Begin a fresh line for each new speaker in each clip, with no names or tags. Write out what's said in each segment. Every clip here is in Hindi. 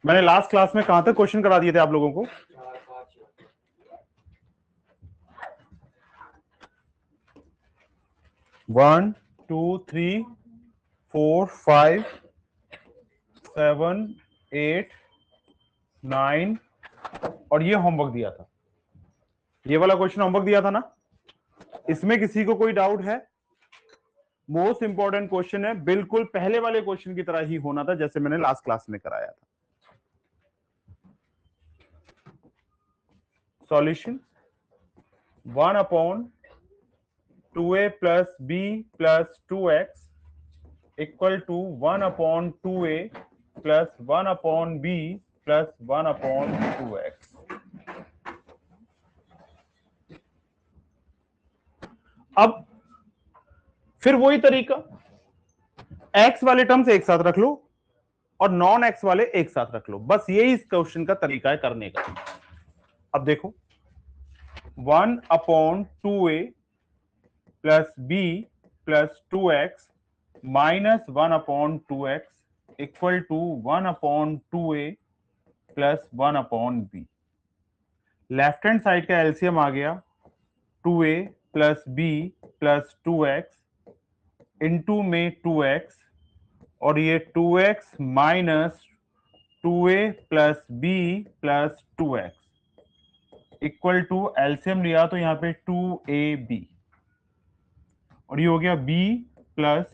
मैंने लास्ट क्लास में कहां तक क्वेश्चन करा दिए थे आप लोगों को? 1 2 3 4 5 7 8 9 और ये होमवर्क दिया था, ये वाला क्वेश्चन होमवर्क दिया था ना। इसमें किसी को कोई डाउट है? मोस्ट इंपॉर्टेंट क्वेश्चन है, बिल्कुल पहले वाले क्वेश्चन की तरह ही होना था जैसे मैंने लास्ट क्लास में कराया था। Solution 1 upon 2a plus b plus 2x equal to 1 upon 2a plus 1 upon b plus 1 upon 2x। अब फिर वही तरीका, x वाले टर्म्स एक साथ रख लो और नॉन x वाले एक साथ रख लो, बस यही इस क्वेश्चन का तरीका है करने का। अब देखो 1 upon 2a plus b plus 2x minus 1 upon 2x equal to 1 upon 2a plus 1 upon b। Left hand side का एलसीएम आ गया 2a plus b plus 2x into में 2x और ये 2x minus 2a plus b plus 2x equal to LCM लिया तो यहां पे 2ab और ये हो गया b प्लस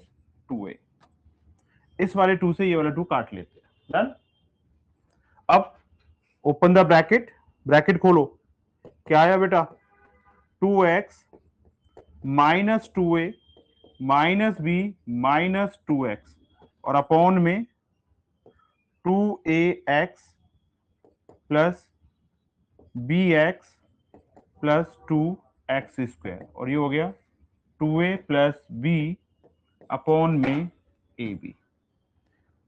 2a। इस वाले 2 से ये वाला 2 काट लेते हैं। डन। अब ओपन द ब्रैकेट, ब्रैकेट खोलो, क्या आया बेटा 2x minus 2a minus b minus 2x और अपॉन में 2ax plus bx plus 2x square और ये हो गया 2a प्लस b अपॉन में ab।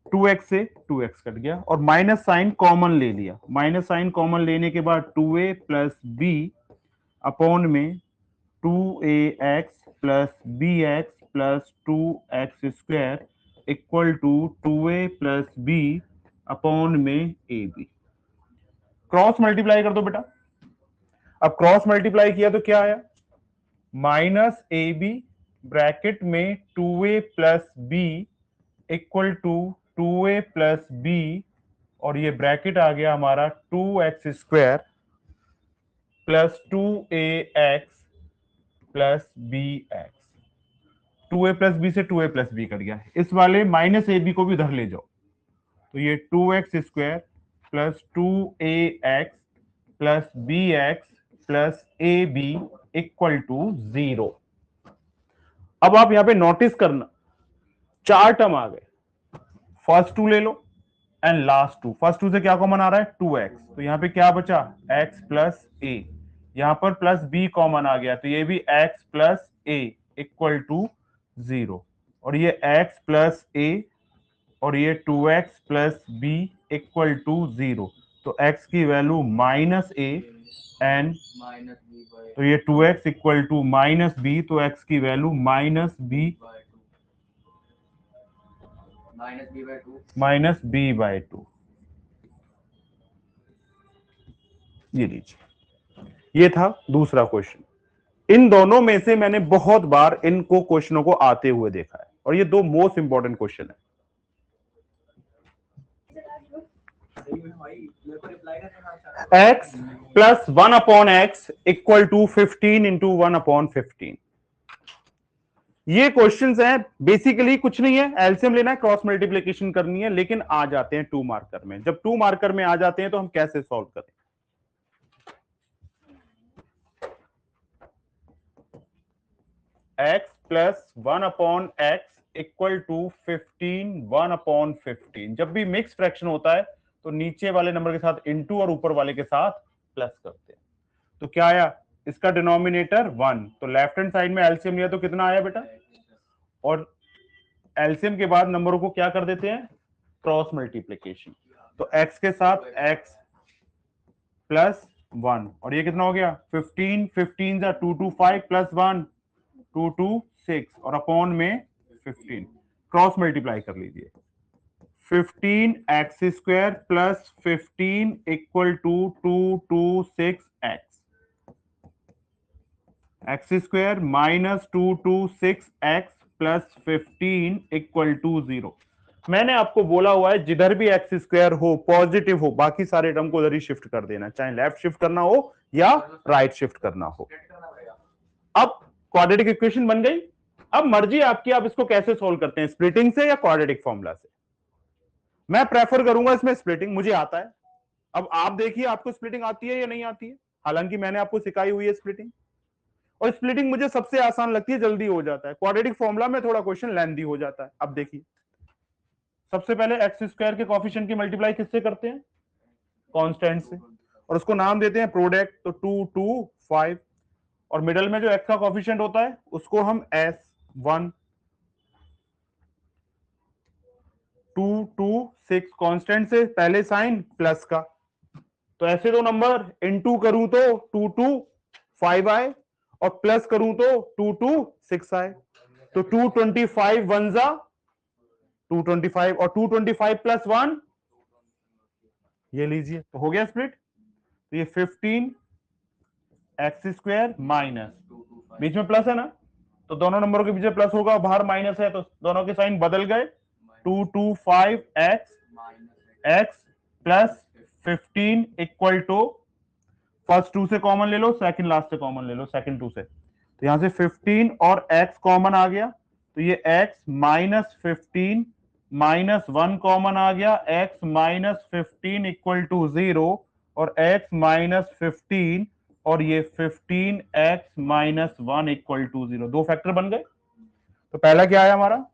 2x से 2x कट गया और माइनस साइन कॉमन ले लिया, माइनस साइन कॉमन लेने के बाद 2a प्लस b अपॉन में 2ax plus bx plus 2x square equal to 2a plus b upon में ab। क्रॉस मल्टीप्लाई कर दो बेटा। अब क्रॉस मल्टीप्लाई किया तो क्या आया माइनस ab ब्रैकेट में 2a plus b equal to 2a plus b और ये ब्रैकेट आ गया हमारा 2x square plus 2ax plus bx। 2a plus b से 2a प्लस b कट गया, इस वाले माइनस ab को भी उधर ले जाओ तो ये 2x square plus 2ax plus bx plus ab equal to 0। अब आप यहां पे नोटिस करना, चार टर्म आ गए, फर्स्ट 2 ले लो एंड लास्ट 2। फर्स्ट 2 से क्या कॉमन आ रहा है 2x, तो यहां पे क्या बचा x प्लस a, यहां पर प्लस b कॉमन आ गया तो ये भी x plus a equal to 0 और ये x प्लस a और ये 2x plus b equal to 0 तो x की वैल्यू माइनस a एंड तो ये 2x equal to minus b तो x की वैल्यू माइनस b बाय 2। ये लीजिए, ये था दूसरा क्वेश्चन। इन दोनों में से मैंने बहुत बार इनको क्वेश्चनों को आते हुए देखा है और ये दो मोस्ट इंपॉर्टेंट क्वेश्चन है। x plus 1 upon x equal to 15 into 1 upon 15। ये क्वेश्चंस हैं, बेसिकली कुछ नहीं है, एलसीएम लेना है, क्रॉस मल्टीप्लिकेशन करनी है, लेकिन आ जाते हैं 2 मार्कर में। जब 2 मार्कर में आ जाते हैं तो हम कैसे सॉल्व करें? x plus 1 upon x equal to 15 1 upon 15। जब भी मिक्स फ्रैक्शन होता है तो नीचे वाले नंबर के साथ इनटू और ऊपर वाले के साथ प्लस करते हैं। तो क्या आया इसका डिनोमिनेटर 1, तो लेफ्ट हैंड साइड में एलसीएम लिया तो कितना आया बेटा, और एलसीएम के बाद नंबरों को क्या कर देते हैं क्रॉस मल्टीप्लिकेशन, तो x के साथ x प्लस 1 और ये कितना हो गया 15 15 जा 2 2 5 प्लस 1 2 2 6 और अपॉन में 15। क्रॉस मल्टीप्लाई कर लीजिए 15x² plus 15 equal to 226x, x² minus 226x plus 15 equal to 0। मैंने आपको बोला हुआ है जिधर भी x² हो, पॉजिटिव हो, बाकी सारे टर्म को उधर ही शिफ्ट कर देना, चाहे लेफ्ट शिफ्ट करना हो या राइट शिफ्ट करना हो। अब क्वाड्रेटिक इक्वेशन बन गई। अब मर्जी आपकी, आप इसको कैसे सोल्व करते हैं, स्प्लिटिंग से या क्वाड्रेटिक फॉर्मूला से। मैं प्रेफर करूंगा इसमें स्प्लिटिंग, मुझे आता है। अब आप देखिए आपको स्प्लिटिंग आती है या नहीं आती है, हालांकि मैंने आपको सिखाई हुई है स्प्लिटिंग, और स्प्लिटिंग मुझे सबसे आसान लगती है, जल्दी हो जाता है। क्वाड्रेटिक फॉर्मूला में थोड़ा क्वेश्चन लेंथी हो जाता है। अब देखिए, सबसे पहले x² के कोएफिशिएंट की मल्टीप्लाई किससे करते हैं, कांस्टेंट से, और उसको नाम देते हैं प्रोडक्ट, तो 2 2 5, और मिडल में जो x का कोएफिशिएंट होता है उसको हम s1 2 2 6, कांस्टेंट से पहले साइन प्लस का, तो ऐसे दो नंबर इनटू करूं तो 2 2 5 आए, और प्लस करूं तो 2 2 6 आए, तो 225 वन जा 225, और 225 प्लस 1 ये लीजिए, तो हो गया स्प्लिट। तो ये 15x² माइनस, बीच में प्लस है ना, तो दोनों नंबरों के बीच में प्लस होगा, बाहर माइनस है, तो दोनों के साइन बदल गए, 225x plus 15 equal to, first 2 से कॉमन ले लो, सेकंड लास्ट से कॉमन ले लो, सेकंड 2 से, तो यहां से 15 और x कॉमन आ गया, तो ये x माइनस 15 माइनस 1 कॉमन आ गया, x माइनस 15 इक्वल टू 0, और x माइनस 15 और ये 15x माइनस 1 इक्वल टू 0, दो फैक्टर बन गए। तो पहला क्या आया हमारा,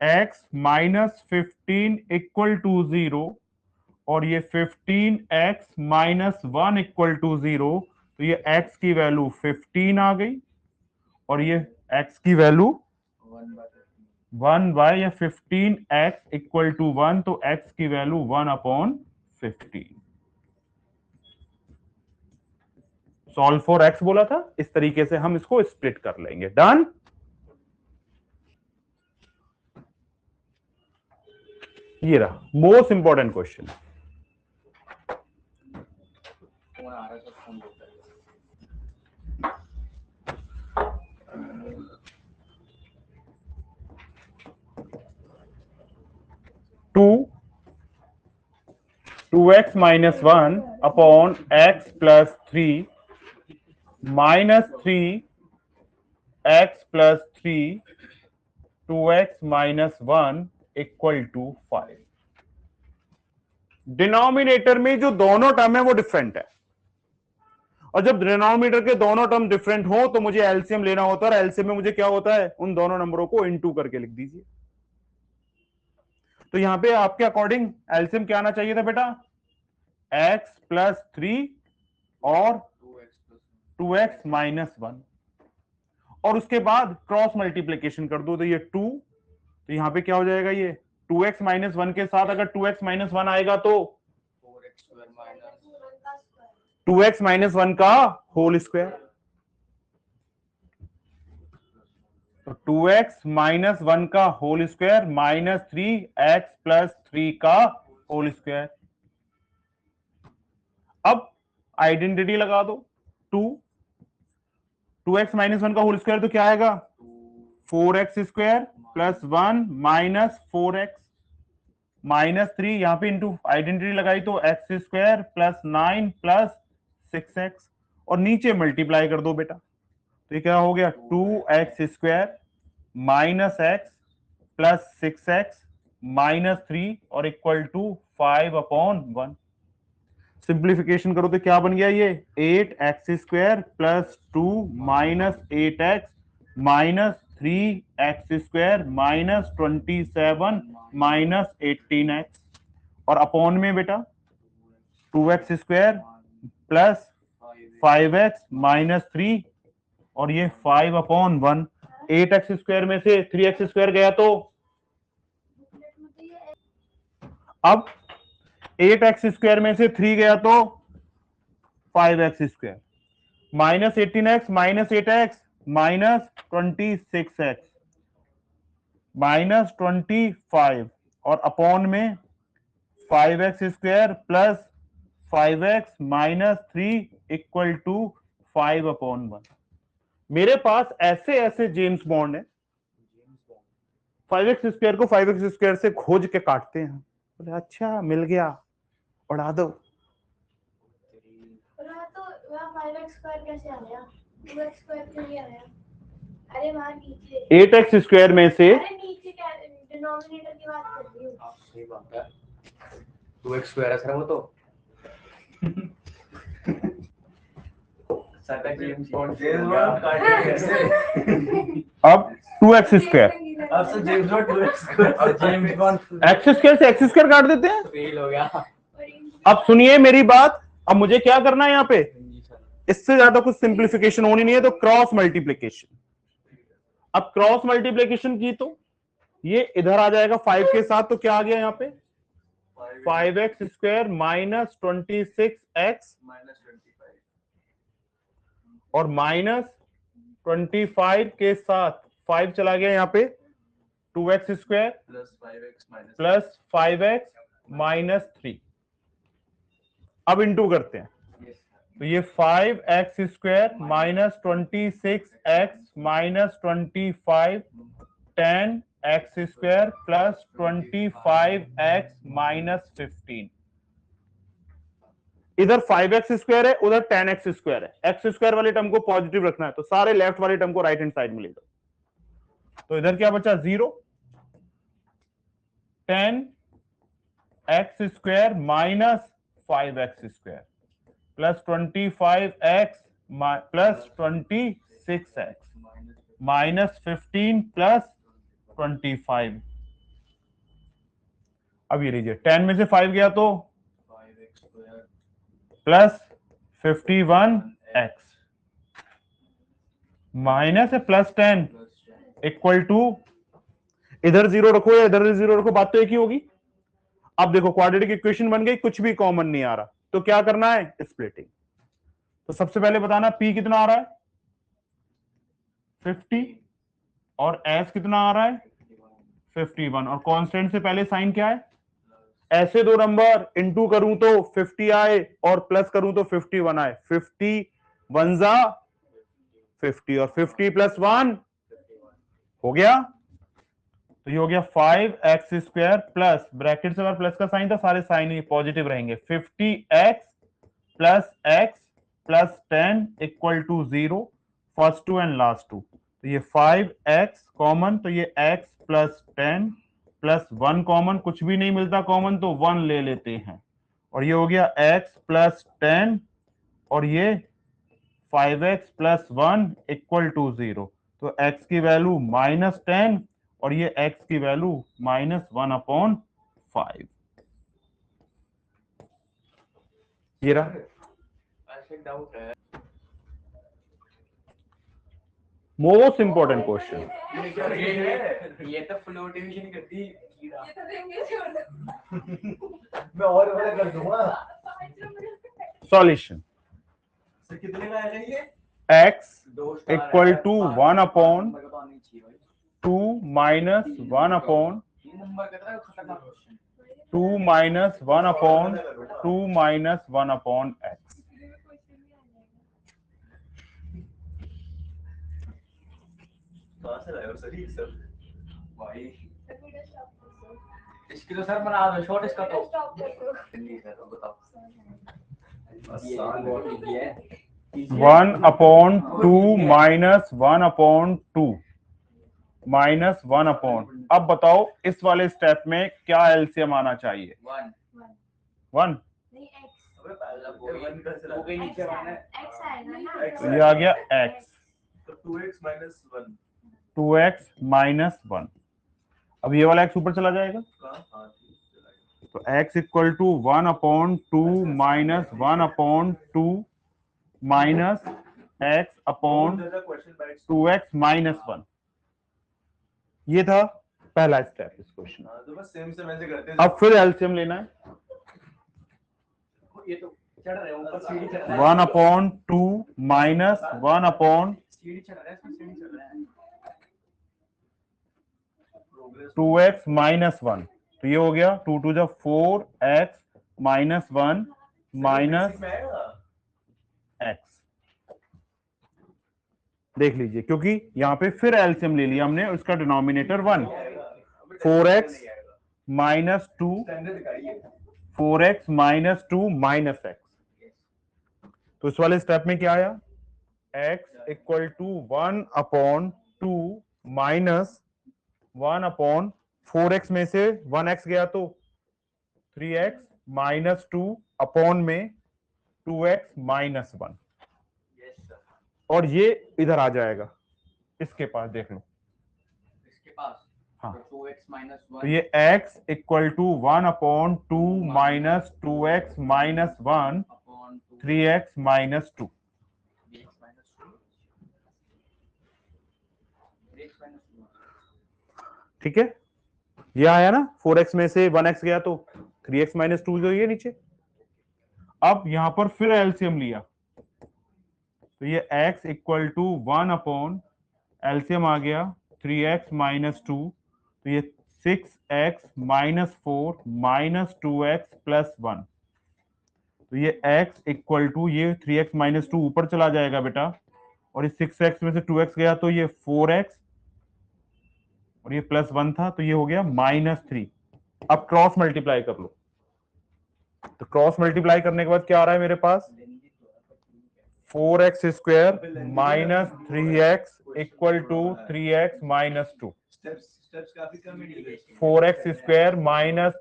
x माइनस 15 इक्वल टू 0, और ये 15x माइनस 1 इक्वल टू 0, तो ये x की वैल्यू 15 आ गई, और ये x की वैल्यू 1 बाय, या 15x इक्वल टू 1, तो x की वैल्यू 1/15। सॉल्व फॉर x बोला था, इस तरीके से हम इसको स्प्लिट कर लेंगे। डन। ये रहा most important question. Two x minus 1 upon x plus 3 minus 3x plus 3 2x minus 1 equal to 5। Denominator में जो दोनों टर्म है वो डिफरेंट है, और जब डिनोमिनेटर के दोनों टर्म डिफरेंट हो तो मुझे एलसीएम लेना होता है, और एलसीएम में मुझे क्या होता है, उन दोनों नंबरों को इनटू करके लिख दीजिए। तो यहां पे आपके अकॉर्डिंग एलसीएम क्या आना चाहिए था बेटा, x प्लस 3 और 2x माइनस 1, और उसके बाद क्रॉस मल्टीप्लीकेशन कर दो, तो ये 2, तो यहां पे क्या हो जाएगा, ये 2x माइनस 1 के साथ अगर 2x माइनस 1 आएगा तो 2x माइनस 1 का होल स्क्वायर, तो 2x माइनस 1 का whole square minus 3x plus 3 का होल स्क्वायर। अब आइडेंटिटी लगा दो, 2x माइनस 1 का होल स्क्वायर तो क्या आएगा, 4x square plus 1 minus 4x minus 3, यहां पे इंटू आइडेंटिटी लगाई तो x square plus 9 plus 6x, और नीचे मल्टीप्लाई कर दो बेटा, तो ये क्या हो गया, 2x square minus x plus 6x minus 3 और इक्वल टू 5/1। सिंप्लीफिकेशन करो तो क्या बन गया, ये 8x square plus 2 minus 8x minus 3x square minus 27 minus 18x, और अपॉन में बेटा 2x square plus 5x minus 3, और ये 5/1। 8x स्क्वायर में से 3x स्क्वायर गया, तो अब 8x स्क्वायर में से 3 गया तो 5x square, minus 18x minus 8x minus 26x minus 25, और अपॉन में 5x² plus 5x minus 3 equal to 5/1। मेरे पास ऐसे ऐसे जेम्स बॉन्ड है, 5x² को 5x² से खोज के काटते हैं। बोले अच्छा मिल गया, उड़ा दो।
तो 5x² कैसे आ गया? 2x² क्यों नहीं आया? अरे वहां नीचे
8x² में से,
अरे नीचे क्या डिनोमिनेटर की बात कर रही हूँ।
सही बात है, 2x² है सर वो तो। जेम्स बॉन्ड
अब 2x²,
अब सर जेम्स बॉन्ड 2x², अब जेम्स बॉन्ड
x² से x² काट देते हैं।
फेल हो गया।
अब सुनिए मेरी बात, अब मुझे क्या करना है यहाँ पे, इससे ज्यादा कुछ सिंप्लीफिकेशन होनी नहीं है, तो क्रॉस मल्टीप्लीकेशन। अब क्रॉस मल्टीप्लीकेशन की तो ये इधर आ जाएगा 5 के साथ, तो क्या आ गया यहाँ पे 5x² माइनस 26x और माइनस 25 के साथ 5 चला गया यहाँ पे 2x² प्लस 5x माइनस 3। अब इंटू करते हैं, तो ये 5x² minus 26x minus 25 10x² plus 25x minus 15। इधर 5x² है, उधर 10x² है। x² वाले टर्म को पॉजिटिव रखना है, तो सारे लेफ्ट वाले टर्म को राइट हैंड साइड में ले लो। तो इधर क्या बचा 0, 10x² minus 5x² plus 25x plus 26x minus 15 plus 25। अब ये लीजिए 10 में से 5 गया तो प्लस 51x माइनस है प्लस 10 इक्वल टू, इधर 0 रखो या इधर 0 रखो, बात तो एक ही होगी। अब देखो क्वाड्रेटिक इक्वेशन बन गई, कुछ भी कॉमन नहीं आ रहा, तो क्या करना है स्प्लिटिंग। तो सबसे पहले बताना p कितना आ रहा है 50 और s कितना आ रहा है 51, और कांस्टेंट से पहले साइन क्या है, ऐसे दो नंबर इनटू करूं तो 50 आए और प्लस करूं तो 51 आए, 50 1 जा 50 और 50 प्लस 1 हो गया। तो ये हो गया 5x² प्लस ब्रैकेट से बाहर प्लस का साइन था, सारे साइन ही पॉजिटिव रहेंगे, 50x plus x plus 10 equal to 0, first two and last two. तो ये 5x कॉमन, तो ये x प्लस 10 प्लस 1 कॉमन, कुछ भी नहीं मिलता कॉमन तो 1 ले लेते हैं, और ये हो गया x प्लस 10 और ये 5x प्लस 1 इक्वल टू 0। तो x की वैल्यू -10 और ये x की वैल्यू -1/5। ये रहा
डाउट है,
मोस्ट इंपॉर्टेंट क्वेश्चन।
ये तो फ्लो डिवीजन करती कीड़ा।
ये तो देंगे छोड़ दो।
मैं और बड़ा कर दूंगा।
सॉल्यूशन
सर कितने का आएगा ये?
x equal to 1/2 minus 1/2
number कितना है खतरनाक क्वेश्चन।
2 minus 1/2 minus 1/x।
भाई इसकी तो सर बना दो शॉर्ट, इसका तो नहीं सर बताओ।
1/2 माइनस 1/2 माइनस 1/, अब बताओ इस वाले स्टेप में क्या एलसीएम आना चाहिए 1।
नहीं x
नीचे
x आएगा ना,
ये आ गया x,
तो 2x minus 1
2x माइनस 1। अब ये वाला x ऊपर चला जाएगा, तो x equal to 1/2 minus 1/2 minus x upon 2x minus 1। ये था पहला स्टेप इस क्वेश्चन।
तो बस सेम से वैसे करते हैं।
अब फिर एलसीएम लेना है,
ये तो चढ़ रहे हैं ऊपर, सीढ़ी चढ़ रहा है।
1/2 माइनस 1/2
सीढ़ी चढ़ रहा है, इसमें सीढ़ी चढ़ रहा है।
2x माइनस 1, तो तो ये हो गया 2 टू जा 4x माइनस 1 माइनस x। देख लीजिए, क्योंकि यहाँ पे फिर एलसीएम ले लिया हमने, उसका denominator 1, 4x minus 2, 4x minus 2 minus x। तो इस वाले स्टेप में क्या आया, x equal to 1/2 minus 1/4x में से 1x गया तो 3x माइनस 2 अपॉन में 2x माइनस 1, और ये इधर आ जाएगा इसके पास, देख लो
इसके पास।
हाँ,
तो 2x माइनस
तो ये x equal to 1/2 minus 2x minus 1 3x minus 2। ठीक है, ये आया ना, 4x में से 1x गया तो 3x माइनस 2 जो ये नीचे। अब यहां पर फिर एलसीएम लिया, तो ये x इक्वल टू 1 एलसीएम आ गया 3x माइनस 2, तो ये 6x minus 4 minus 2x plus 1। तो ये x इक्वल टू, ये 3x माइनस 2 ऊपर चला जाएगा बेटा, और ये 6x में से 2x गया तो ये 4x, और ये प्लस 1 था तो ये हो गया -3। अब क्रॉस मल्टीप्लाई कर लो, तो क्रॉस मल्टीप्लाई करने के बाद क्या आ रहा है मेरे पास, 4x square minus 3x equal to 3x minus 2।
Steps काफी कम है।
4x square minus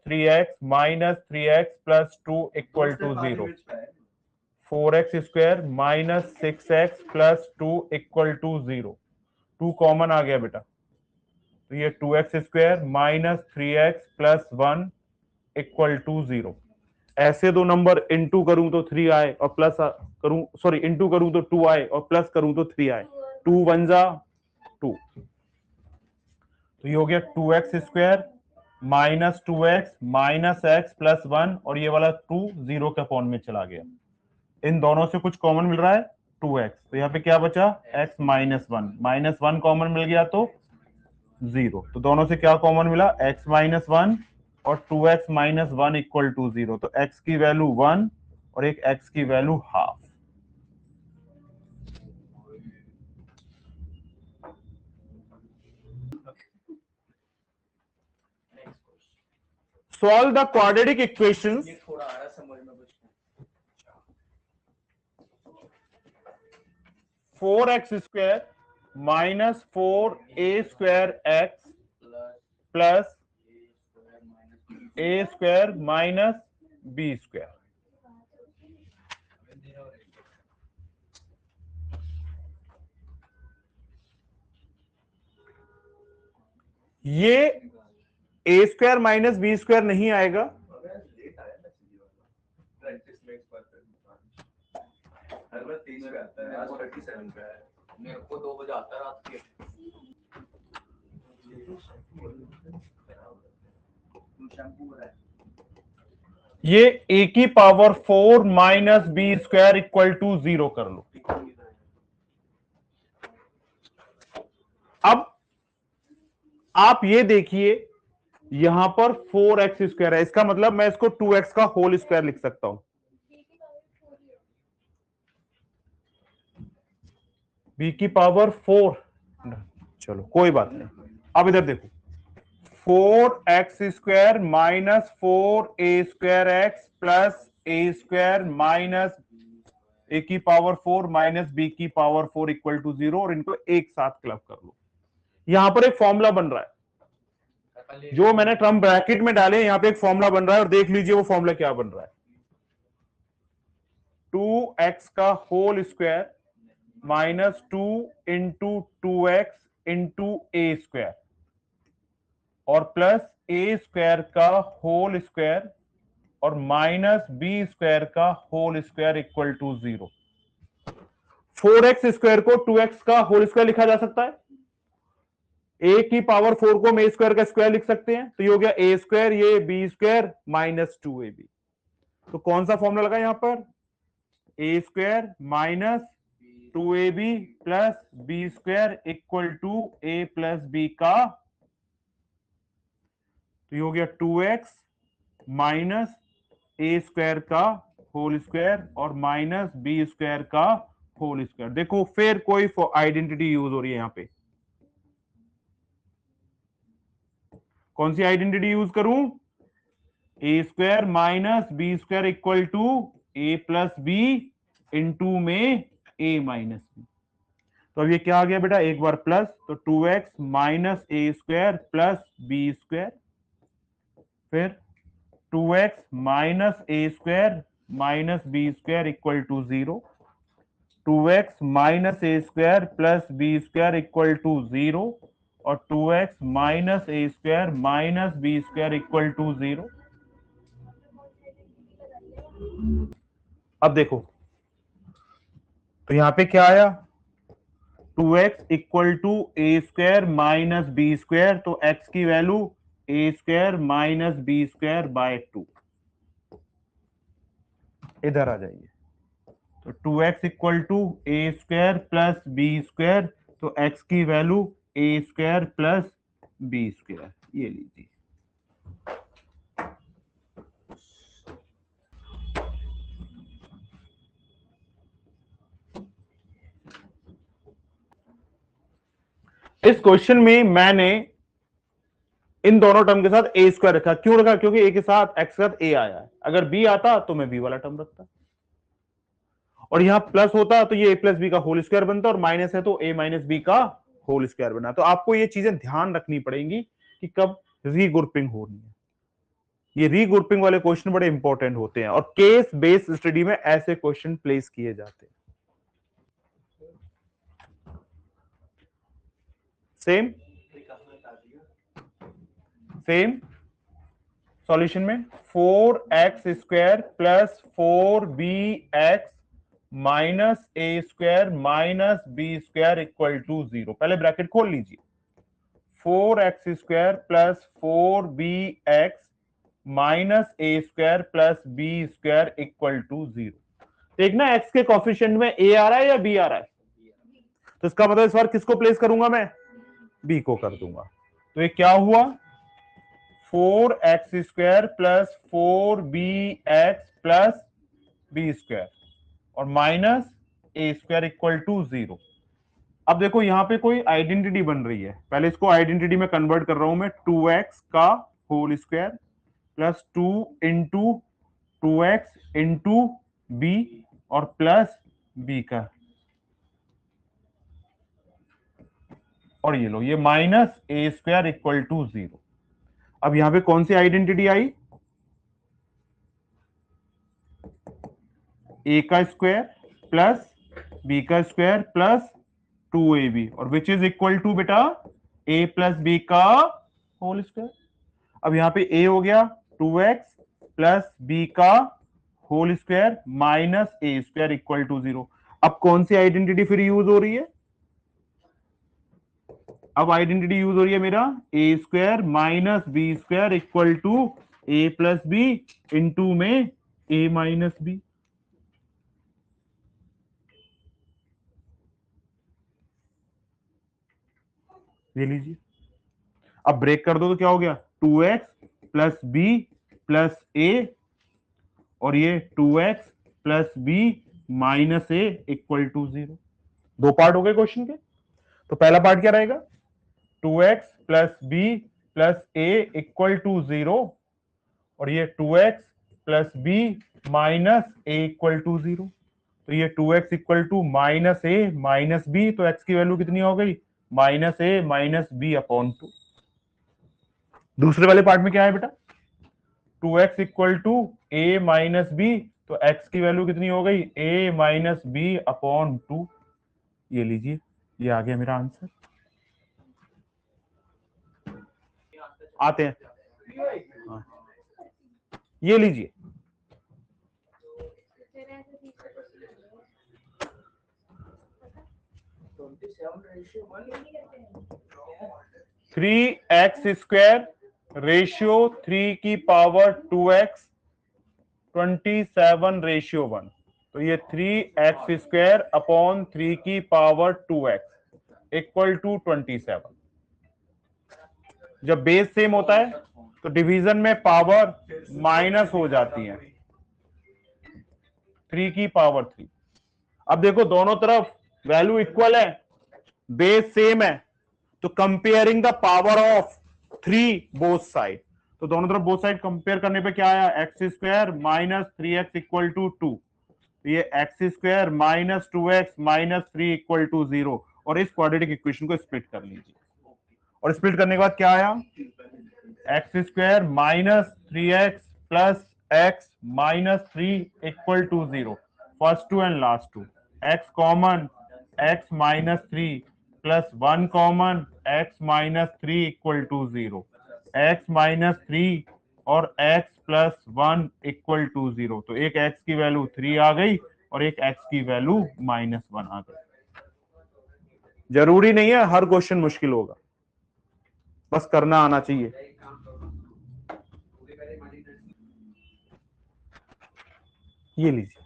3x plus 2 equal to 0। 4x square minus 6x plus 2 equal to 0। 2 common आ गया बेटा, तो ये 2x square minus 3x plus 1 equal to 0। ऐसे दो नंबर इनटू करूं तो 3 आए और प्लस करूं, सॉरी इनटू करूं तो 2 आए और प्लस करूं तो 3 आए, 2 1 जा 2। तो ये हो गया 2x square minus 2x minus x plus 1, और ये वाला 2 0 के अपॉन में चला गया। इन दोनों से कुछ कॉमन मिल रहा है 2x, तो यहाँ पे क्या बचा, x माइनस 1, माइनस 1 कॉमन मिल गया तो 0। तो दोनों से क्या कॉमन मिला, x माइनस 1 और 2x माइनस 1 इक्वल टू 0। तो x की वैल्यू 1 और एक x की value half. Solve the quadratic equations.
ये थोड़ा आ रहा समझ में कुछ।
4x square minus 4a square x plus a square minus b square. ये a square minus b square नहीं आएगा,
मेरे को 2 बजे आता है रात के। शैम्पू है।
ये a की power 4 minus b square equal to 0 कर लो। अब आप ये देखिए, यहां पर 4x स्क्वायर है, इसका मतलब मैं इसको 2x का होल स्क्वायर लिख सकता हूं। b की पावर 4, चलो कोई बात नहीं। अब इधर देखो, 4x square minus 4a square x plus a square minus a की पावर 4 माइनस b की पावर 4 इक्वल टू 0, और इनको एक साथ क्लब कर लो। यहां पर एक फॉर्मूला बन रहा है, जो मैंने टर्म ब्रैकेट में डाले, यहां पे एक फॉर्मूला बन रहा है, और देख लीजिए वो फॉर्मूला क्या बन रहा है, 2x का whole square minus 2 into 2x into a square, और प्लस ए स्क्वायर का होल स्क्वायर और माइनस बी स्क्वायर का whole square equal to 0। 4x square को 2x का होल स्क्वायर लिखा जा सकता है, a की पावर 4 को हम a स्क्वायर का स्क्वायर लिख सकते हैं, तो ये हो गया a स्क्वायर, ये b स्क्वायर माइनस 2ab। तो कौन सा फॉर्मूला लगा यहां पर, a square minus 2ab plus b square equal to a plus b का, तो ये हो गया 2x माइनस ए स्क्वायर का होल स्क्वायर और माइनस बी स्क्वायर का होल स्क्वायर। देखो फिर कोई आइडेंटिटी यूज हो रही है यहां पे। कौन सी आइडेंटिटी यूज करूं? A square minus B square equal to a plus b into में ए माइनस बी। तो अब ये क्या आ गया बेटा, एक बार प्लस, तो 2x माइनस ए स्क्वायर प्लस बी स्क्वायर, फिर 2x minus A square minus B square equal to 0, 2x minus A square plus B square equal to 0 और 2x minus A square minus B square equal to 0। अब देखो तो यहां पे क्या आया, 2x equal to A square minus B square, तो x की value A square minus B square by 2। इधर आ जाइए, तो 2x equal to A square plus B square, तो x की value A square plus B square, ये लीजिए। इस क्वेश्चन में मैंने इन दोनों टर्म के साथ ए स्क्वायर रखा। क्यों रखा? क्योंकि ए के साथ एक्स के साथ ए आया है। अगर बी आता तो मैं बी वाला टर्म रखता, और यहां प्लस होता तो ये ए प्लस बी का होल स्क्वायर बनता, और माइनस है तो ए माइनस बी का होल स्क्वायर बना। तो आपको ये चीजें ध्यान रखनी पड़ेंगी कि कब रीग्रुपिंग हो रही है। ये रीग्रुपिंग वाले क्वेश्चन बड़े इंपॉर्टेंट होते हैं, और केस बेस्ड स्टडी में ऐसे क्वेश्चन प्लेस किए जाते हैं। सेम सॉल्यूशन में 4x square plus 4bx minus A square minus B square equal to 0। पहले ब्रैकेट खोल लीजिए, 4x square plus 4bx minus A square plus B square equal to 0। देखना x के कोफिशिएंट में a आ रहा है या b आ रहा है, तो इसका मतलब इस बार किसको प्लेस करूंगा मैं, b को कर दूंगा। तो ये क्या हुआ, 4x square plus 4bx plus B square और minus A square equal to 0। अब देखो यहां पे कोई आइडेंटिटी बन रही है, पहले इसको आइडेंटिटी में कन्वर्ट कर रहा हूं मैं। 2x का whole square plus 2 into 2x into B और प्लस बी का, और ये लो ये minus A square equal to 0। अब यहां पे कौन सी आइडेंटिटी आई, ए का स्क्वायर प्लस बी का स्क्वायर प्लस 2ab, और विच इज इक्वल टू बेटा a प्लस बी का होल स्क्वायर। अब यहां पे a हो गया 2x प्लस बी का whole square minus A square equal to 0। अब कौन सी आइडेंटिटी फिर यूज हो रही है, अब आइडेंटिटी यूज हो रही है मेरा a square minus B square equal to a plus b into में ए माइनस बी। ये लीजिए, अब ब्रेक कर दो तो क्या हो गया, 2x प्लस बी प्लस ए, और ये 2x plus B minus A equal to 0। दो पार्ट हो गए क्वेश्चन के। तो पहला पार्ट क्या रहेगा, 2x plus B plus A equal to 0, और ये 2x plus B minus A equal to 0। तो ये 2x equal to minus A minus B, तो x की वैल्यू कितनी हो गई, minus A minus B upon 2। दूसरे वाले पार्ट में क्या है बेटा, 2x equal to A minus B, तो x की वैल्यू कितनी हो गई, a माइनस बी अपॉन 2। ये लीजिए, ये आ गया मेरा आंसर। आते हैं, हाँ। ये लीजिए, थ्री एक्स स्क्वायर रेशियो 3 की पावर 2x 27 रेशियो 1। तो ये 3x स्क्वायर अपॉन 3 की पावर 2x इक्वल टू 27। जब बेस सेम होता है तो डिवीजन में पावर माइनस हो जाती है, 3 की पावर 3। अब देखो दोनों तरफ वैल्यू इक्वल है, बेस सेम है, तो comparing the power of 3 both side, तो दोनों तरफ बोथ साइड कंपेयर करने पे क्या आया, x square minus 3x equal to 2, ये x square minus 2x minus 3 equal to 0, और इस क्वाड्रेटिक इक्वेशन को स्प्लिट कर लीजिए, और स्प्लिट करने के बाद क्या आया, x square minus 3x plus x minus 3 equal to 0, first two and last two, x common, x minus 3 plus 1 common, x minus 3 equal to 0, x minus 3 और x प्लस 1 इक्वल टू 0, तो एक x की वैल्यू 3 आ गई और एक x की वैल्यू -1 आ गई। जरूरी नहीं है हर क्वेश्चन मुश्किल होगा, बस करना आना चाहिए। ये लीजिए,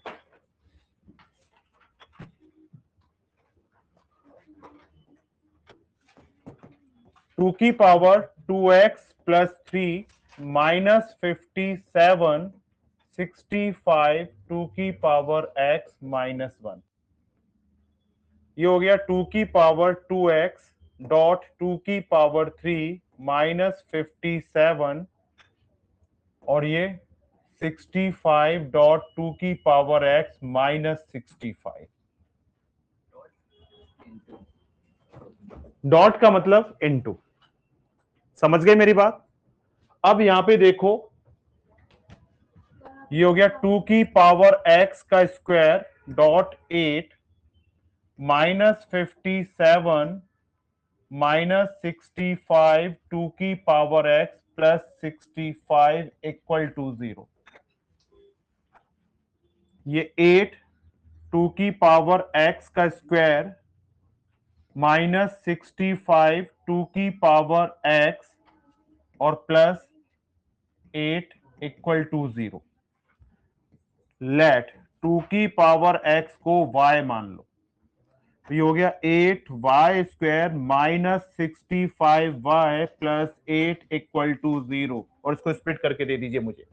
टू की पावर 2x प्लस 3 माइनस 57 65 2 की पावर x माइनस 1, ये हो गया 2 की पावर 2x डॉट 2 की पावर 3 माइनस 57 और ये 65 डॉट 2 की पावर x माइनस 65। डॉट का मतलब इनटू, समझ गए मेरी बात। अब यहां पे देखो, ये हो गया 2 की पावर x का स्क्वायर डॉट 8 माइनस 57 माइनस 65 2 की power x plus 65 equal to 0, ये 8 2 की पावर x का स्क्वायर माइनस 65 2 की पावर x और प्लस 8 इक्वल टू 0। लेट 2 की पावर x को y मान लो, तो ये हो गया 8y square minus 65y plus 8 equal to 0, और इसको स्प्लिट करके दे दीजिए मुझे।